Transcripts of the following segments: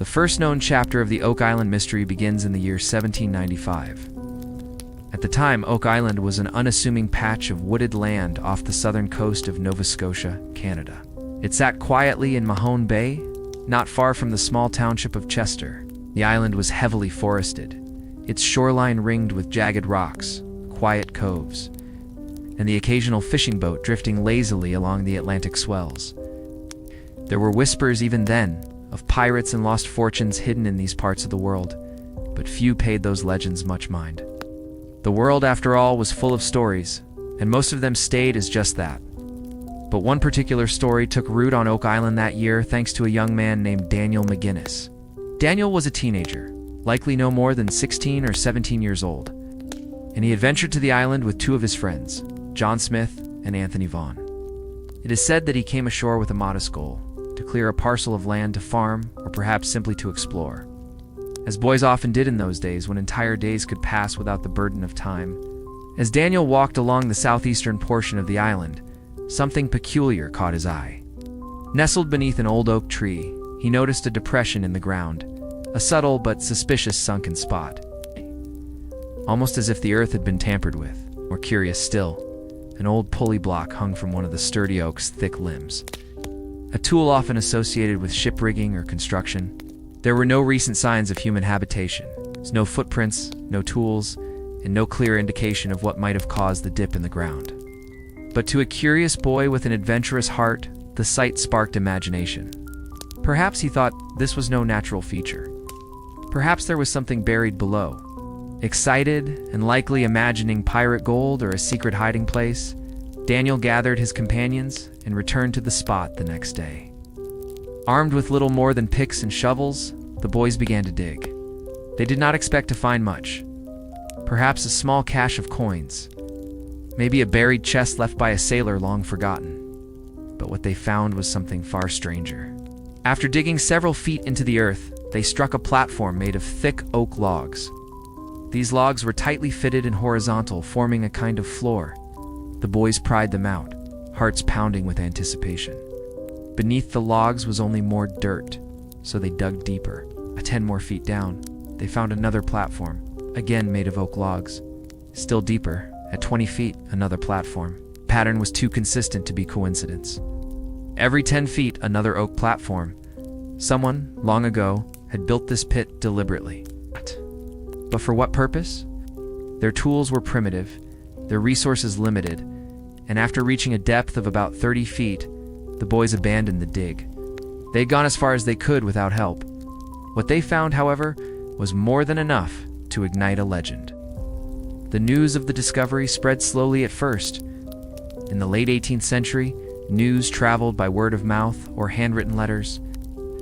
The first known chapter of the Oak Island mystery begins in the year 1795. At the time, Oak Island was an unassuming patch of wooded land off the southern coast of Nova Scotia, Canada. It sat quietly in Mahone Bay, not far from the small township of Chester. The island was heavily forested, its shoreline ringed with jagged rocks, quiet coves, and the occasional fishing boat drifting lazily along the Atlantic swells. There were whispers even then of pirates and lost fortunes hidden in these parts of the world, but few paid those legends much mind. The world, after all, was full of stories, and most of them stayed as just that. But one particular story took root on Oak Island that year thanks to a young man named Daniel McGinnis. Daniel was a teenager, likely no more than 16 or 17 years old, and he had ventured to the island with two of his friends, John Smith and Anthony Vaughn. It is said that he came ashore with a modest goal, to clear a parcel of land to farm or perhaps simply to explore, as boys often did in those days when entire days could pass without the burden of time. As Daniel walked along the southeastern portion of the island, something peculiar caught his eye. Nestled beneath an old oak tree, he noticed a depression in the ground, a subtle but suspicious sunken spot. Almost as if the earth had been tampered with. More curious still, an old pulley block hung from one of the sturdy oak's thick limbs. A tool often associated with ship rigging or construction. There were no recent signs of human habitation. There's no footprints, no tools, and no clear indication of what might have caused the dip in the ground. But to a curious boy with an adventurous heart, the sight sparked imagination. Perhaps he thought this was no natural feature. Perhaps there was something buried below. Excited and likely imagining pirate gold or a secret hiding place, Daniel gathered his companions and returned to the spot the next day. Armed with little more than picks and shovels, the boys began to dig. They did not expect to find much. Perhaps a small cache of coins, maybe a buried chest left by a sailor long forgotten. But what they found was something far stranger. After digging several feet into the earth, they struck a platform made of thick oak logs. These logs were tightly fitted and horizontal, forming a kind of floor. The boys pried them out, hearts pounding with anticipation. Beneath the logs was only more dirt, so they dug deeper. 10 more feet down, they found another platform, again made of oak logs. Still deeper, at 20 feet, another platform. The pattern was too consistent to be coincidence. Every 10 feet, another oak platform. Someone, long ago, had built this pit deliberately. But for what purpose? Their tools were primitive, their resources limited, and after reaching a depth of about 30 feet, the boys abandoned the dig. They had gone as far as they could without help. What they found, however, was more than enough to ignite a legend. The news of the discovery spread slowly at first. In the late 18th century, news traveled by word of mouth or handwritten letters.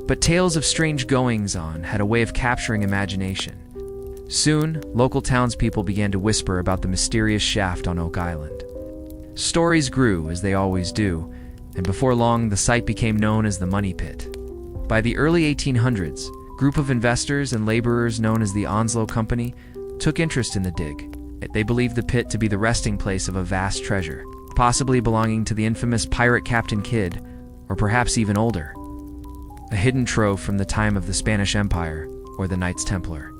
But tales of strange goings-on had a way of capturing imagination. Soon, local townspeople began to whisper about the mysterious shaft on Oak Island. Stories grew, as they always do, and before long the site became known as the Money Pit. By the early 1800s, a group of investors and laborers known as the Unsolved Company took interest in the dig. They believed the pit to be the resting place of a vast treasure, possibly belonging to the infamous pirate Captain Kidd, or perhaps even older. A hidden trove from the time of the Spanish Empire or the Knights Templar.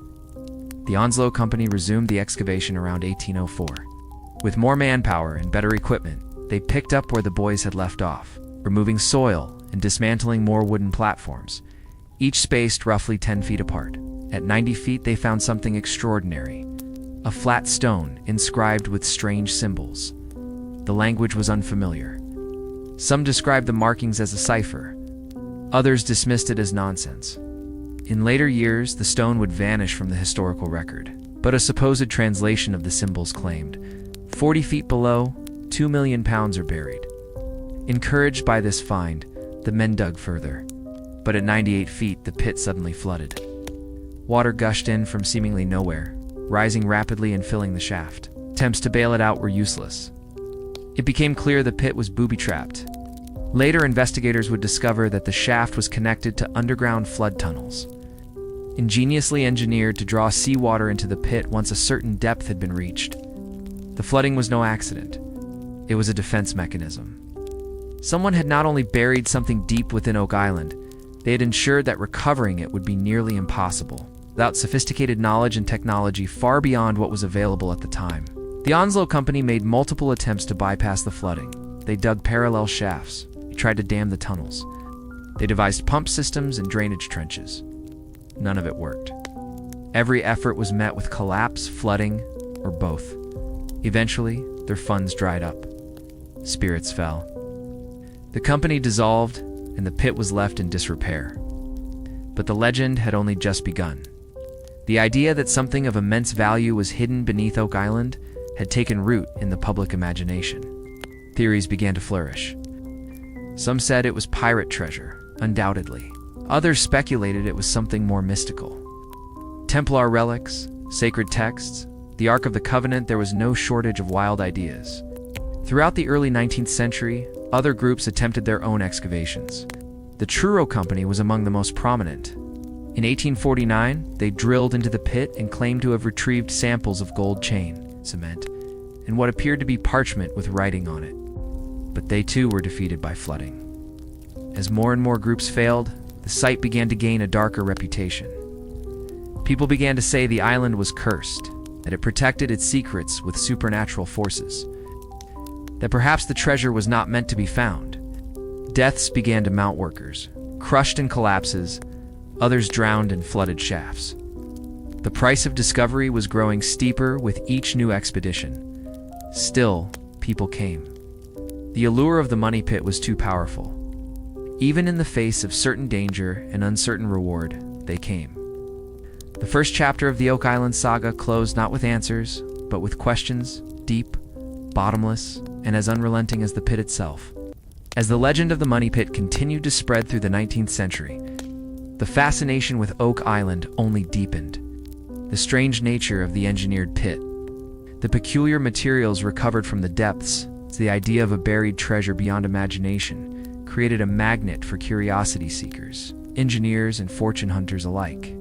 The Unsolved Company resumed the excavation around 1804. With more manpower and better equipment, they picked up where the boys had left off, removing soil and dismantling more wooden platforms, each spaced roughly 10 feet apart. At 90 feet, they found something extraordinary. A flat stone inscribed with strange symbols. The language was unfamiliar. Some described the markings as a cipher. Others dismissed it as nonsense. In later years, the stone would vanish from the historical record, but a supposed translation of the symbols claimed, 40 feet below, 2 million pounds are buried. Encouraged by this find, the men dug further, but at 98 feet, the pit suddenly flooded. Water gushed in from seemingly nowhere, rising rapidly and filling the shaft. Attempts to bail it out were useless. It became clear the pit was booby-trapped. Later, investigators would discover that the shaft was connected to underground flood tunnels, ingeniously engineered to draw seawater into the pit once a certain depth had been reached. The flooding was no accident. It was a defense mechanism. Someone had not only buried something deep within Oak Island, They had ensured that recovering it would be nearly impossible, without sophisticated knowledge and technology far beyond what was available at the time. The Onslow Company made multiple attempts to bypass the flooding. They dug parallel shafts. They tried to dam the tunnels. They devised pump systems and drainage trenches. None of it worked. Every effort was met with collapse, flooding, or both. Eventually, their funds dried up. Spirits fell. The company dissolved, and the pit was left in disrepair. But the legend had only just begun. The idea that something of immense value was hidden beneath Oak Island had taken root in the public imagination. Theories began to flourish. Some said it was pirate treasure, undoubtedly. Others speculated it was something more mystical. Templar relics, sacred texts, the Ark of the Covenant, there was no shortage of wild ideas. Throughout the early 19th century, other groups attempted their own excavations. The Truro Company was among the most prominent. In 1849, they drilled into the pit and claimed to have retrieved samples of gold chain, cement, and what appeared to be parchment with writing on it. But they too were defeated by flooding. As more and more groups failed, the site began to gain a darker reputation. People began to say the island was cursed, that it protected its secrets with supernatural forces, that perhaps the treasure was not meant to be found. Deaths began to mount workers, crushed in collapses, others drowned in flooded shafts. The price of discovery was growing steeper with each new expedition. Still, people came. The allure of the money pit was too powerful. Even in the face of certain danger and uncertain reward, they came. The first chapter of the Oak Island saga closed not with answers, but with questions, deep, bottomless, and as unrelenting as the pit itself. As the legend of the money pit continued to spread through the 19th century, the fascination with Oak Island only deepened. The strange nature of the engineered pit, the peculiar materials recovered from the depths, the idea of a buried treasure beyond imagination, created a magnet for curiosity seekers, engineers and fortune hunters alike.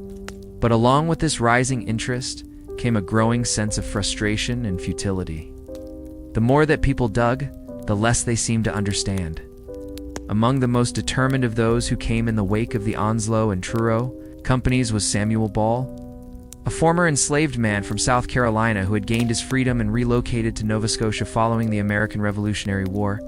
But along with this rising interest came a growing sense of frustration and futility. The more that people dug, the less they seemed to understand. Among the most determined of those who came in the wake of the Onslow and Truro companies was Samuel Ball, a former enslaved man from South Carolina who had gained his freedom and relocated to Nova Scotia following the American Revolutionary War.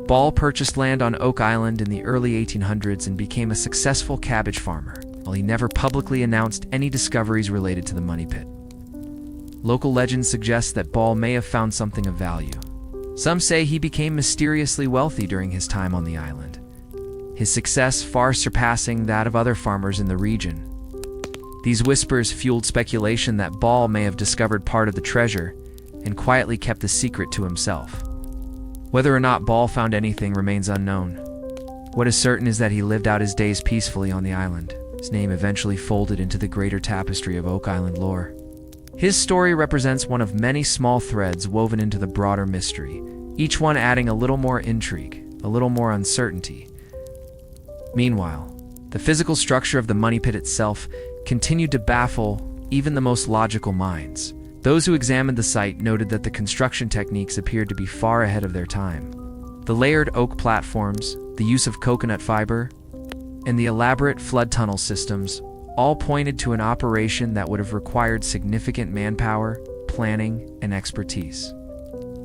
Ball purchased land on Oak Island in the early 1800s and became a successful cabbage farmer, while he never publicly announced any discoveries related to the money pit. Local legends suggest that Ball may have found something of value. Some say he became mysteriously wealthy during his time on the island, his success far surpassing that of other farmers in the region. These whispers fueled speculation that Ball may have discovered part of the treasure and quietly kept the secret to himself. Whether or not Ball found anything remains unknown. What is certain is that he lived out his days peacefully on the island. His name eventually folded into the greater tapestry of Oak Island lore. His story represents one of many small threads woven into the broader mystery, each one adding a little more intrigue, a little more uncertainty. Meanwhile, the physical structure of the money pit itself continued to baffle even the most logical minds. Those who examined the site noted that the construction techniques appeared to be far ahead of their time. The layered oak platforms, the use of coconut fiber, and the elaborate flood tunnel systems all pointed to an operation that would have required significant manpower, planning, and expertise.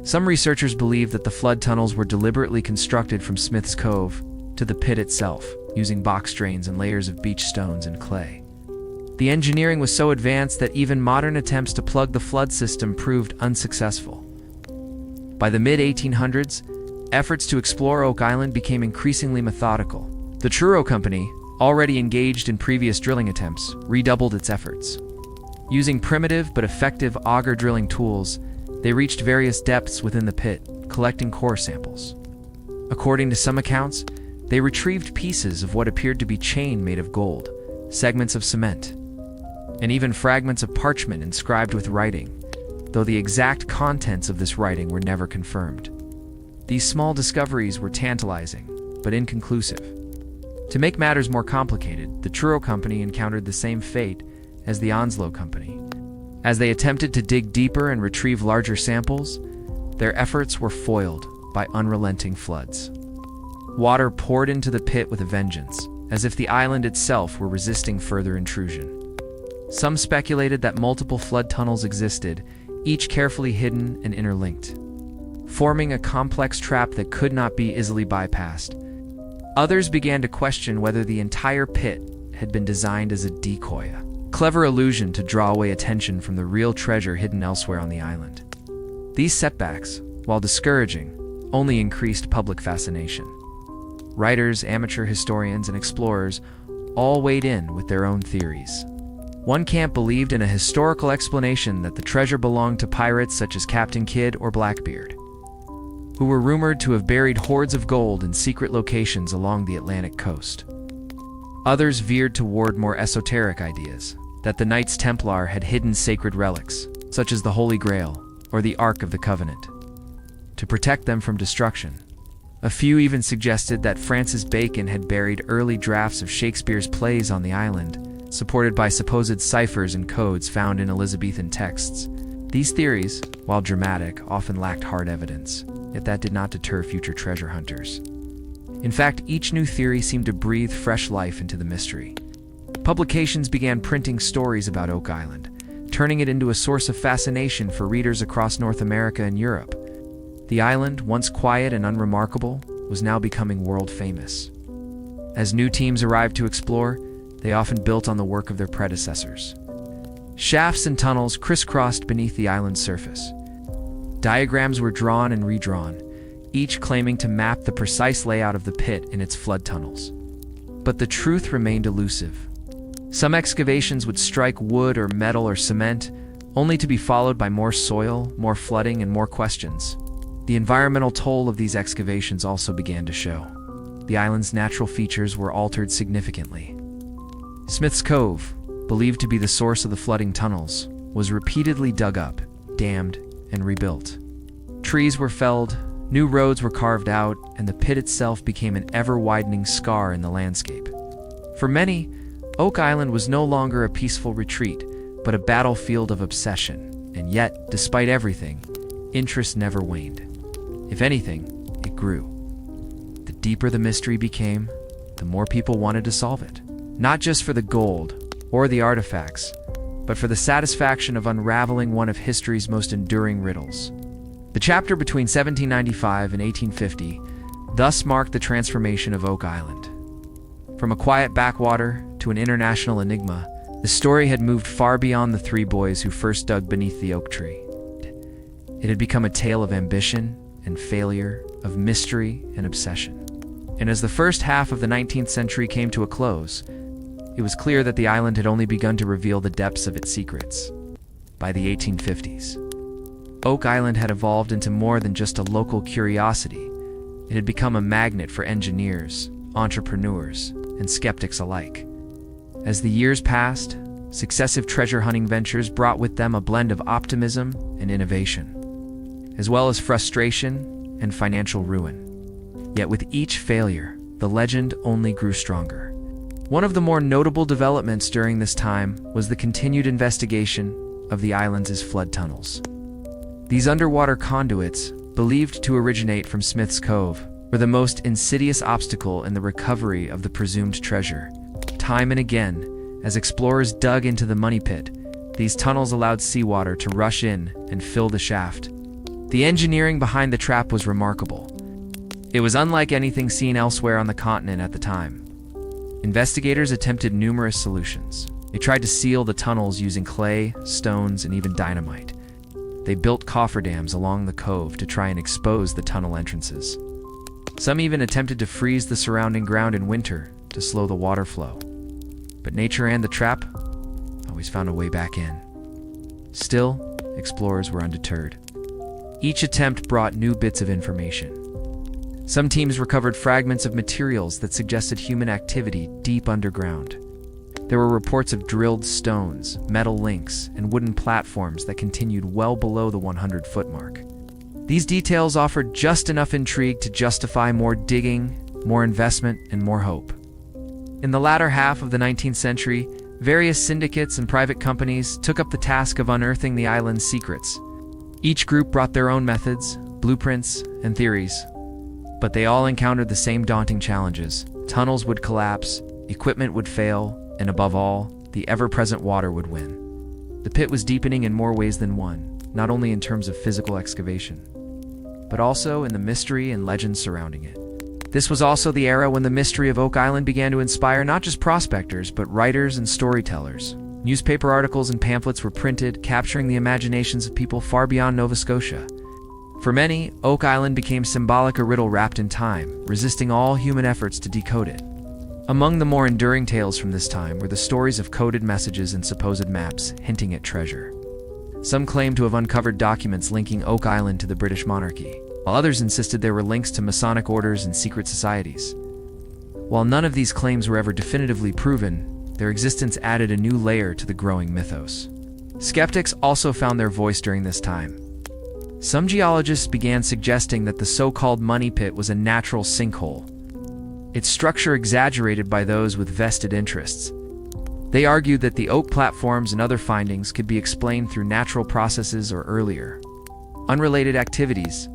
Some researchers believe that the flood tunnels were deliberately constructed from Smith's Cove to the pit itself, using box drains and layers of beach stones and clay. The engineering was so advanced that even modern attempts to plug the flood system proved unsuccessful. By the mid-1800s, efforts to explore Oak Island became increasingly methodical. The Truro Company, already engaged in previous drilling attempts, redoubled its efforts. Using primitive but effective auger drilling tools, they reached various depths within the pit, collecting core samples. According to some accounts, they retrieved pieces of what appeared to be chain made of gold, segments of cement, and even fragments of parchment inscribed with writing, though the exact contents of this writing were never confirmed. These small discoveries were tantalizing, but inconclusive. To make matters more complicated, the Truro Company encountered the same fate as the Onslow Company. As they attempted to dig deeper and retrieve larger samples, their efforts were foiled by unrelenting floods. Water poured into the pit with a vengeance, as if the island itself were resisting further intrusion. Some speculated that multiple flood tunnels existed, each carefully hidden and interlinked, forming a complex trap that could not be easily bypassed. Others began to question whether the entire pit had been designed as a decoy, a clever illusion to draw away attention from the real treasure hidden elsewhere on the island. These setbacks, while discouraging, only increased public fascination. Writers, amateur historians, and explorers all weighed in with their own theories. One camp believed in a historical explanation that the treasure belonged to pirates such as Captain Kidd or Blackbeard, who were rumored to have buried hoards of gold in secret locations along the Atlantic coast. Others veered toward more esoteric ideas, that the Knights Templar had hidden sacred relics, such as the Holy Grail or the Ark of the Covenant, to protect them from destruction. A few even suggested that Francis Bacon had buried early drafts of Shakespeare's plays on the island, supported by supposed ciphers and codes found in Elizabethan texts. These theories, while dramatic, often lacked hard evidence, yet that did not deter future treasure hunters. In fact, each new theory seemed to breathe fresh life into the mystery. Publications began printing stories about Oak Island, turning it into a source of fascination for readers across North America and Europe. The island, once quiet and unremarkable, was now becoming world-famous. As new teams arrived to explore, they often built on the work of their predecessors. Shafts and tunnels crisscrossed beneath the island's surface. Diagrams were drawn and redrawn, each claiming to map the precise layout of the pit and its flood tunnels. But the truth remained elusive. Some excavations would strike wood or metal or cement, only to be followed by more soil, more flooding, and more questions. The environmental toll of these excavations also began to show. The island's natural features were altered significantly. Smith's Cove, believed to be the source of the flooding tunnels, was repeatedly dug up, dammed, and rebuilt. Trees were felled, new roads were carved out, and the pit itself became an ever-widening scar in the landscape. For many, Oak Island was no longer a peaceful retreat, but a battlefield of obsession. And yet, despite everything, interest never waned. If anything, it grew. The deeper the mystery became, the more people wanted to solve it. Not just for the gold or the artifacts, but for the satisfaction of unraveling one of history's most enduring riddles. The chapter between 1795 and 1850 thus marked the transformation of Oak Island. From a quiet backwater to an international enigma, the story had moved far beyond the three boys who first dug beneath the oak tree. It had become a tale of ambition and failure, of mystery and obsession. And as the first half of the 19th century came to a close, it was clear that the island had only begun to reveal the depths of its secrets. By the 1850s, Oak Island had evolved into more than just a local curiosity. It had become a magnet for engineers, entrepreneurs, and skeptics alike. As the years passed, successive treasure hunting ventures brought with them a blend of optimism and innovation, as well as frustration and financial ruin. Yet with each failure, the legend only grew stronger. One of the more notable developments during this time was the continued investigation of the island's flood tunnels. These underwater conduits, believed to originate from Smith's Cove, were the most insidious obstacle in the recovery of the presumed treasure. Time and again, as explorers dug into the money pit, these tunnels allowed seawater to rush in and fill the shaft. The engineering behind the trap was remarkable. It was unlike anything seen elsewhere on the continent at the time. Investigators attempted numerous solutions. They tried to seal the tunnels using clay, stones, and even dynamite. They built cofferdams along the cove to try and expose the tunnel entrances. Some even attempted to freeze the surrounding ground in winter to slow the water flow. But nature and the trap always found a way back in. Still, explorers were undeterred. Each attempt brought new bits of information. Some teams recovered fragments of materials that suggested human activity deep underground. There were reports of drilled stones, metal links, and wooden platforms that continued well below the 100-foot mark. These details offered just enough intrigue to justify more digging, more investment, and more hope. In the latter half of the 19th century, various syndicates and private companies took up the task of unearthing the island's secrets. Each group brought their own methods, blueprints, and theories. But they all encountered the same daunting challenges. Tunnels would collapse, equipment would fail, and above all, the ever-present water would win. The pit was deepening in more ways than one, not only in terms of physical excavation, but also in the mystery and legends surrounding it. This was also the era when the mystery of Oak Island began to inspire not just prospectors, but writers and storytellers. Newspaper articles and pamphlets were printed, capturing the imaginations of people far beyond Nova Scotia. For many, Oak Island became symbolic, a riddle wrapped in time, resisting all human efforts to decode it. Among the more enduring tales from this time were the stories of coded messages and supposed maps hinting at treasure. Some claimed to have uncovered documents linking Oak Island to the British monarchy, while others insisted there were links to Masonic orders and secret societies. While none of these claims were ever definitively proven, their existence added a new layer to the growing mythos. Skeptics also found their voice during this time. Some geologists began suggesting that the so-called money pit was a natural sinkhole, its structure exaggerated by those with vested interests. They argued that the oak platforms and other findings could be explained through natural processes or earlier, unrelated activities.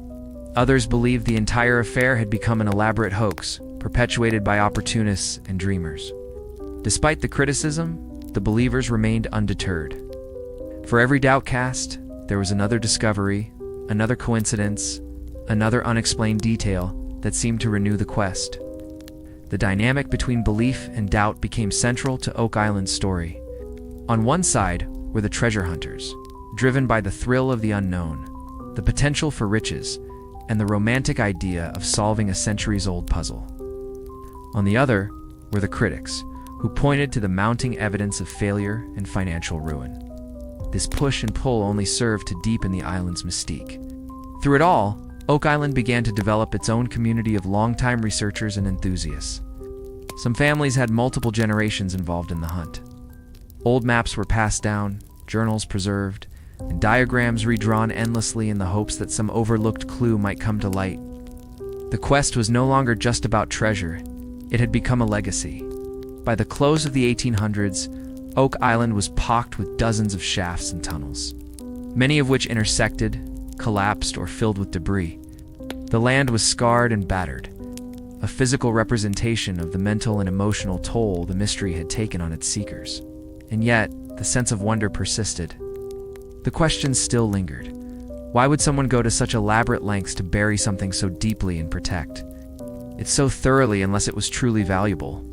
Others believed the entire affair had become an elaborate hoax, perpetuated by opportunists and dreamers. Despite the criticism, the believers remained undeterred. For every doubt cast, there was another discovery, another coincidence, another unexplained detail that seemed to renew the quest. The dynamic between belief and doubt became central to Oak Island's story. On one side were the treasure hunters, driven by the thrill of the unknown, the potential for riches, and the romantic idea of solving a centuries-old puzzle. On the other were the critics, who pointed to the mounting evidence of failure and financial ruin. This push and pull only served to deepen the island's mystique. Through it all, Oak Island began to develop its own community of longtime researchers and enthusiasts. Some families had multiple generations involved in the hunt. Old maps were passed down, journals preserved, and diagrams redrawn endlessly in the hopes that some overlooked clue might come to light. The quest was no longer just about treasure, it had become a legacy. By the close of the 1800s, Oak Island was pocked with dozens of shafts and tunnels, many of which intersected, collapsed, or filled with debris. The land was scarred and battered, a physical representation of the mental and emotional toll the mystery had taken on its seekers. And yet, the sense of wonder persisted. The questions still lingered. Why would someone go to such elaborate lengths to bury something so deeply and protect it so thoroughly unless it was truly valuable?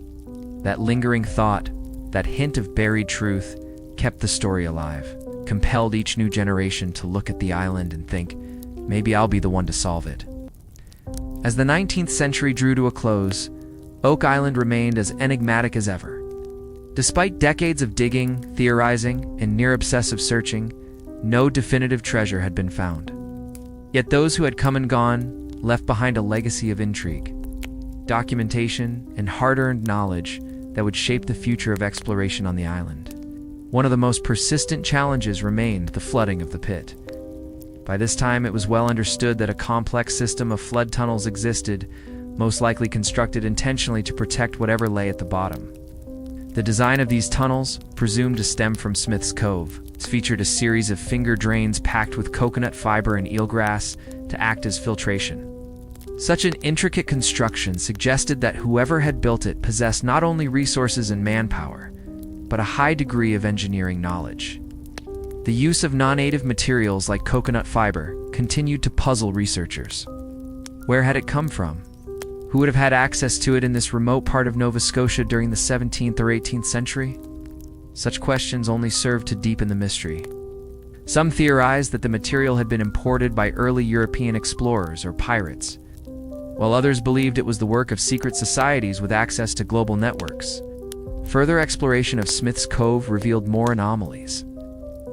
That lingering thought, that hint of buried truth, kept the story alive, compelled each new generation to look at the island and think, maybe I'll be the one to solve it. As the 19th century drew to a close, Oak Island remained as enigmatic as ever. Despite decades of digging, theorizing, and near-obsessive searching, no definitive treasure had been found. Yet those who had come and gone left behind a legacy of intrigue, documentation, and hard-earned knowledge that would shape the future of exploration on the island. One of the most persistent challenges remained the flooding of the pit. By this time, it was well understood that a complex system of flood tunnels existed, most likely constructed intentionally to protect whatever lay at the bottom. The design of these tunnels, presumed to stem from Smith's Cove, featured a series of finger drains packed with coconut fiber and eelgrass to act as filtration. Such an intricate construction suggested that whoever had built it possessed not only resources and manpower, but a high degree of engineering knowledge. The use of non-native materials like coconut fiber continued to puzzle researchers. Where had it come from? Who would have had access to it in this remote part of Nova Scotia during the 17th or 18th century? Such questions only served to deepen the mystery. Some theorized that the material had been imported by early European explorers or pirates, while others believed it was the work of secret societies with access to global networks. Further exploration of Smith's Cove revealed more anomalies.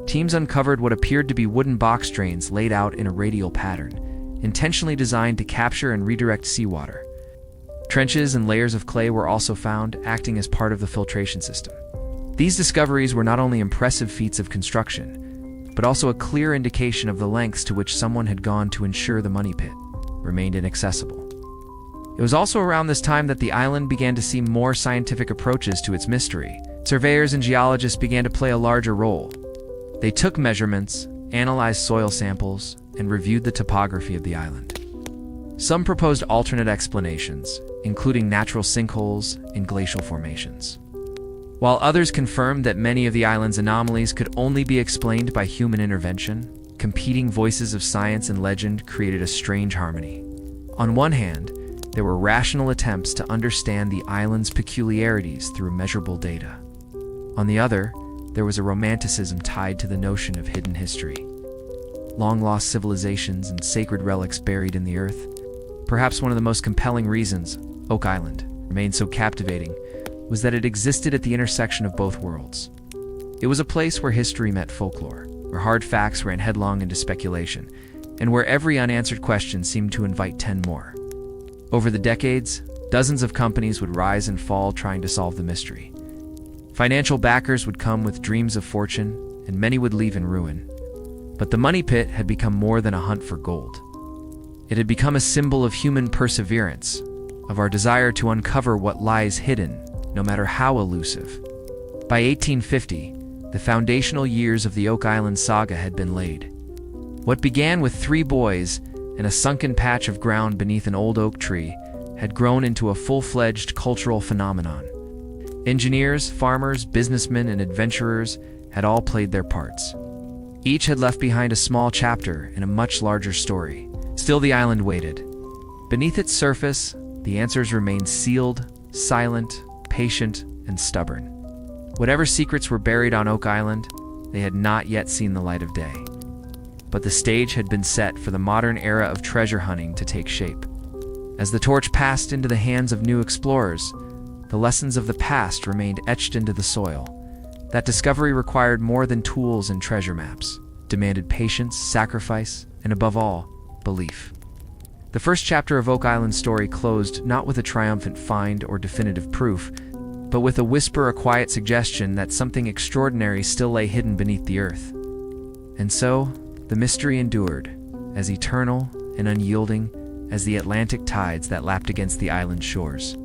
Teams uncovered what appeared to be wooden box drains laid out in a radial pattern, intentionally designed to capture and redirect seawater. Trenches and layers of clay were also found, acting as part of the filtration system. These discoveries were not only impressive feats of construction, but also a clear indication of the lengths to which someone had gone to ensure the money pit remained inaccessible. It was also around this time that the island began to see more scientific approaches to its mystery. Surveyors and geologists began to play a larger role. They took measurements, analyzed soil samples, and reviewed the topography of the island. Some proposed alternate explanations, including natural sinkholes and glacial formations, while others confirmed that many of the island's anomalies could only be explained by human intervention. Competing voices of science and legend created a strange harmony. On one hand, there were rational attempts to understand the island's peculiarities through measurable data. On the other, there was a romanticism tied to the notion of hidden history. Long-lost civilizations and sacred relics buried in the earth. Perhaps one of the most compelling reasons Oak Island remained so captivating was that it existed at the intersection of both worlds. It was a place where history met folklore, where hard facts ran headlong into speculation, and where every unanswered question seemed to invite 10 more. Over the decades, dozens of companies would rise and fall trying to solve the mystery. Financial backers would come with dreams of fortune, and many would leave in ruin. But the money pit had become more than a hunt for gold. It had become a symbol of human perseverance, of our desire to uncover what lies hidden, no matter how elusive. By 1850, the foundational years of the Oak Island saga had been laid. What began with 3 boys and a sunken patch of ground beneath an old oak tree had grown into a full-fledged cultural phenomenon. Engineers, farmers, businessmen, and adventurers had all played their parts. Each had left behind a small chapter in a much larger story. Still, the island waited. Beneath its surface, the answers remained sealed, silent, patient, and stubborn. Whatever secrets were buried on Oak Island, they had not yet seen the light of day. But the stage had been set for the modern era of treasure hunting to take shape. As the torch passed into the hands of new explorers, the lessons of the past remained etched into the soil. That discovery required more than tools and treasure maps, demanded patience, sacrifice, and above all, belief. The first chapter of Oak Island's story closed not with a triumphant find or definitive proof, but with a whisper, a quiet suggestion that something extraordinary still lay hidden beneath the earth. And so, the mystery endured, as eternal and unyielding as the Atlantic tides that lapped against the island's shores.